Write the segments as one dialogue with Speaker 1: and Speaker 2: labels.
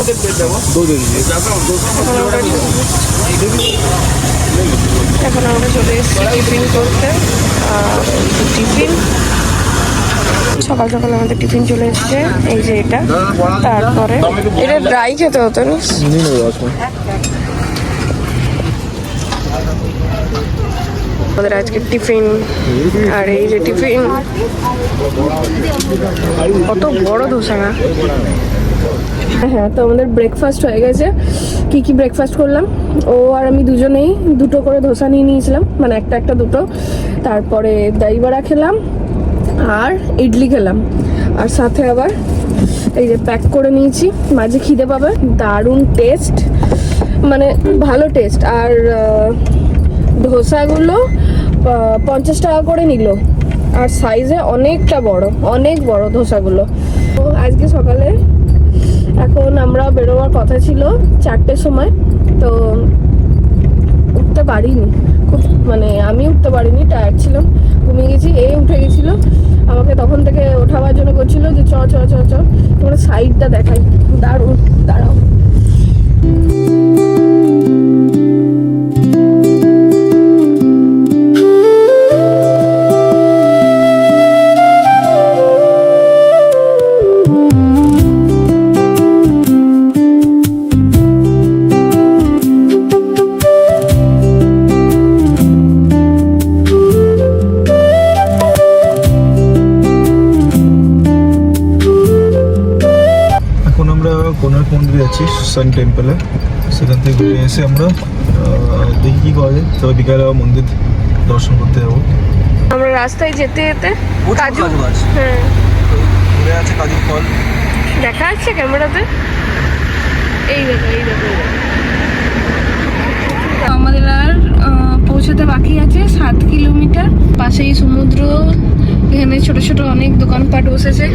Speaker 1: दो दे दीजिए।
Speaker 2: এখন আমরা চলে এসেছি টিফিন করতে। টিফিন সকাল সকাল আমাদের টিফিন চলে এসছে, এই যে এটা। তারপরে এটা ড্রাই খেতে হতো না, আমাদের আজকে টিফিন। আর এই যে টিফিন, কত বড় ধোসা না। হ্যাঁ, তো আমাদের ব্রেকফাস্ট হয়ে গেছে। কি কি ব্রেকফাস্ট করলাম, ও আর আমি দুজনেই দুটো করে ধোসা নিয়ে নিয়েছিলাম, মানে একটা একটা দুটো। তারপরে দই বড়া খেলাম আর ইডলি খেলাম, আর সাথে আবার এই যে প্যাক করে নিয়েছি, মাঝে খিদে পাবে। দারুণ টেস্ট, মানে ভালো টেস্ট। আর ধোসাগুলো 50 টাকা করে নিল, আর সাইজে অনেকটা বড়, অনেক বড় ধোসাগুলো। তো আজকে সকালে, এখন আমরা বেরোবার কথা ছিল 4টের সময়, তো উঠতে পারিনি খুব, মানে আমি উঠতে পারিনি, টায়ার্ড ছিলাম, ঘুমিয়ে গেছি। উঠে গেছিল, আমাকে তখন থেকে ওঠাবার জন্য করছিল যে চ চ চ চ। তোমরা সাইডটা দেখাই, দারুণ। দাঁড়াও,
Speaker 1: কোনার্ক মন্দিরে যাচ্ছি, সান টেম্পলে। সেখান থেকে ঘুরে এসে আমরা দেখি কি করা যায়, তবে বিকালে মন্দির দর্শন করতে যাবো।
Speaker 2: আমরা রাস্তায় যেতে যেতে কাজু, হ্যাঁ
Speaker 1: ঘুরে আছে কাজুর ফল
Speaker 2: দেখা যাচ্ছে ক্যামেরাতে। এই দেখো, এই দেখো, এই দেখো। আমাদের আর পৌঁছাতে বাকি আছে 7 কিলোমিটার। পাশেই সমুদ্র, এখানে ছোট ছোট অনেক দোকানপাট বসেছে।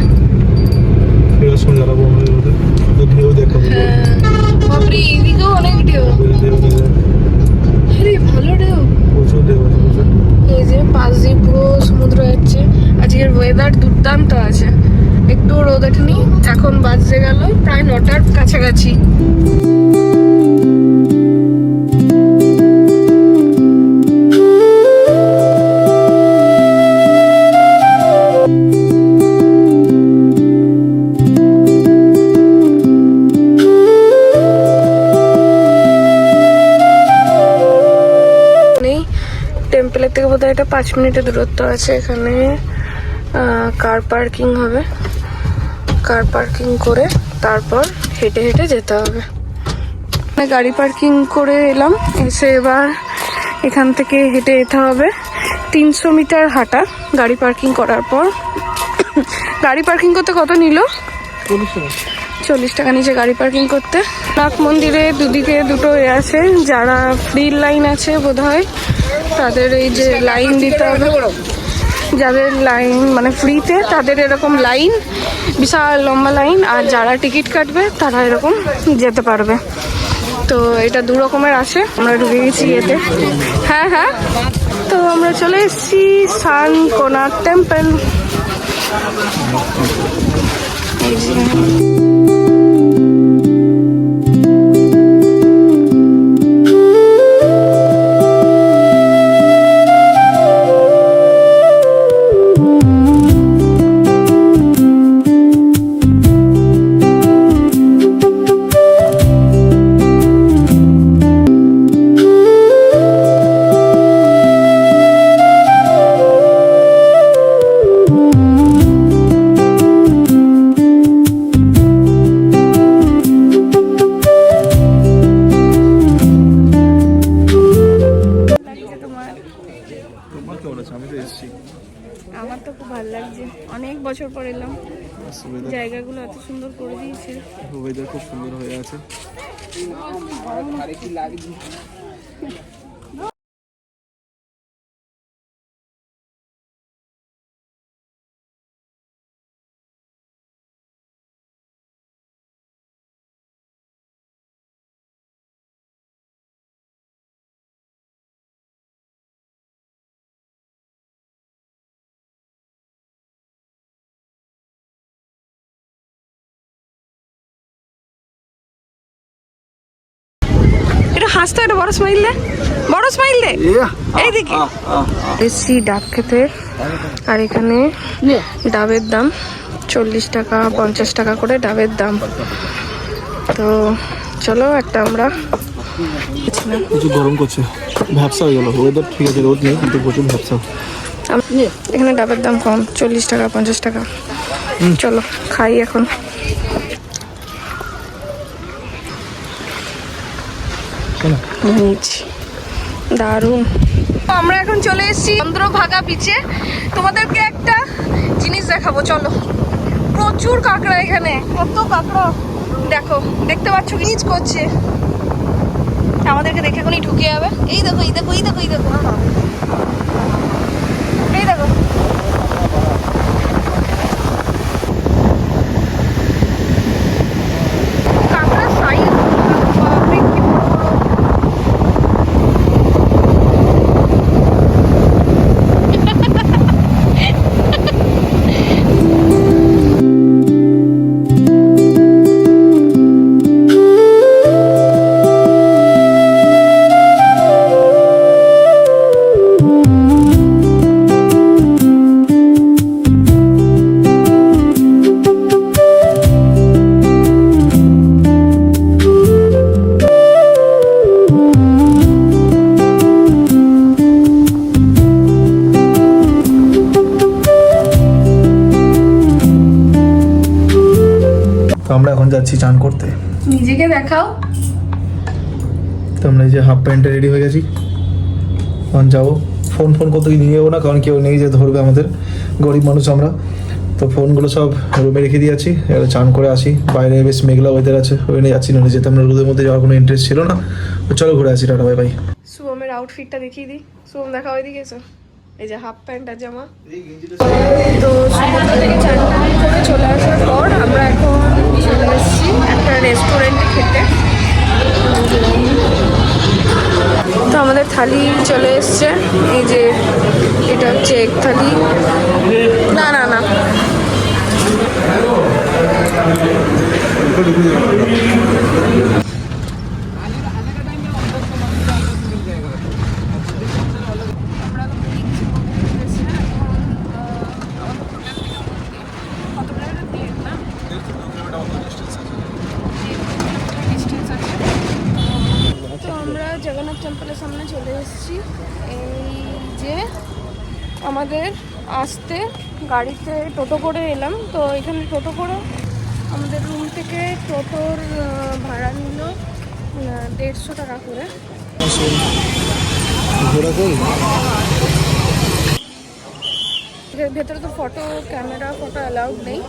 Speaker 2: বাপরে, এইদিকেও অনেক ঢেউ। আরে ভালো ঢেউ, এই যে পাশ দিয়ে পুরো সমুদ্র যাচ্ছে। আজকের ওয়েদার দুর্দান্ত আছে, একটু রোদ ওঠেনি। এখন বাজে গেল প্রায় 9টার কাছাকাছি। টেম্পলের থেকে বোধহয় এটা 5 মিনিটের দূরত্ব আছে। এখানে কার পার্কিং হবে, কার পার্কিং করে তারপর হেঁটে হেঁটে যেতে হবে। গাড়ি পার্কিং করে এলাম, এসে এবার এখান থেকে হেঁটে যেতে হবে 300 মিটার হাঁটা। গাড়ি পার্কিং করার পর, গাড়ি পার্কিং করতে কত নিল? 40 টাকা নিচে গাড়ি পার্কিং করতে। নাগ মন্দিরে দুদিকে দুটো আছে, যারা ফ্রি লাইন আছে বোধহয় তাদের এই যে লাইন দিতে হবে। যাদের লাইন মানে ফ্রিতে, তাদের এরকম লাইন, বিশাল লম্বা লাইন। আর যারা টিকিট কাটবে তারা এরকম যেতে পারবে। তো এটা 2 রকমের আছে। আমরা ঢুকে গেছি এতে। হ্যাঁ হ্যাঁ, তো আমরা চলে এসেছি সান কোনার্ক টেম্পল। এই যে আমার তো খুব ভালো লাগছে, অনেক বছর পর এলাম। জায়গাগুলো এত সুন্দর করে দিয়েছে,
Speaker 1: ওয়েদার খুব সুন্দর হয়ে আছে।
Speaker 2: হাসতে, একটা বড় স্মাইল দে, বড় স্মাইল দে এইদিকে। এসছি ডাব খেতে, আর এখানে ডাবের দাম 40 টাকা 50 টাকা করে ডাবের দাম। তো চলো একটা আমরা
Speaker 1: প্রচুর গরম করছে, ভ্যাপসা হয়ে গেল। ওয়েদার ঠিক আছে, রোদ নেই কিন্তু প্রচুর ভ্যাপসা।
Speaker 2: এখানে ডাবের দাম কম, 40 টাকা 50 টাকা। চলো খাই এখন। দারুণ। আমরা এখন চলে এসেছি চন্দ্রভাগা বিচে। তোমাদেরকে একটা জিনিস দেখাবো, চলো। প্রচুর কাঁকড়া এখানে, কত কাঁকড়া দেখো, দেখতে পাচ্ছ? নিচ করছে, আমাদেরকে দেখে এখনই ঢুকে যাবে। এই দেখো, এই দেখো, এই দেখো, এই দেখো, এই দেখো। কাঁকড়া সাইজ বাপরে কি বড় বড়।
Speaker 1: তো আমরা এখন যাচ্ছি চান করতে।
Speaker 2: নিজেকে দেখাও।
Speaker 1: তো আমরা এই যে হাফ প্যান্টে রেডি হয়ে গেছি, এখন যাবো। ফোন কত নিয়ে যাবো না, কারণ কেউ নেই যে ধরবে আমাদের, গরিব মানুষ আমরা। তো ফোনগুলো সব রুমে রেখে দিয়েছি, এবার চান করে আসি। বাইরে বেশ মেঘলা ওয়েদার আছে, ওই নিয়ে যাচ্ছি, না যেতে আমরা রোদের মধ্যে যাওয়ার কোনো ইন্টারেস্ট ছিল না। তো চলো ঘুরে আসি, টাটা বাই বাই।
Speaker 2: শুভমের আউটফিটটা দেখিয়ে দিই। শুভম দেখা, ওইদিকে এসো। এই যে হাফ প্যান্ট আর জামা। তো সমুদ্র থেকে চান করে চলে আসার পর আমরা এখন চলে এসেছি একটা রেস্টুরেন্টে খেতে। তো আমাদের থালি চলে এসছে, এই যে এটা হচ্ছে এক থালি। না না না, তো আমরা জগন্নাথ টেম্পলের সামনে চলে এসেছি। এই যে আমাদের আসতে গাড়িতে টোটো করে এলাম, তো এখানে টোটো করে আমাদের রুম থেকে টোটোর ভাড়া নিল 150 টাকা করে। ভেতরে তো ক্যামেরা ফটো অ্যালাউড নেই।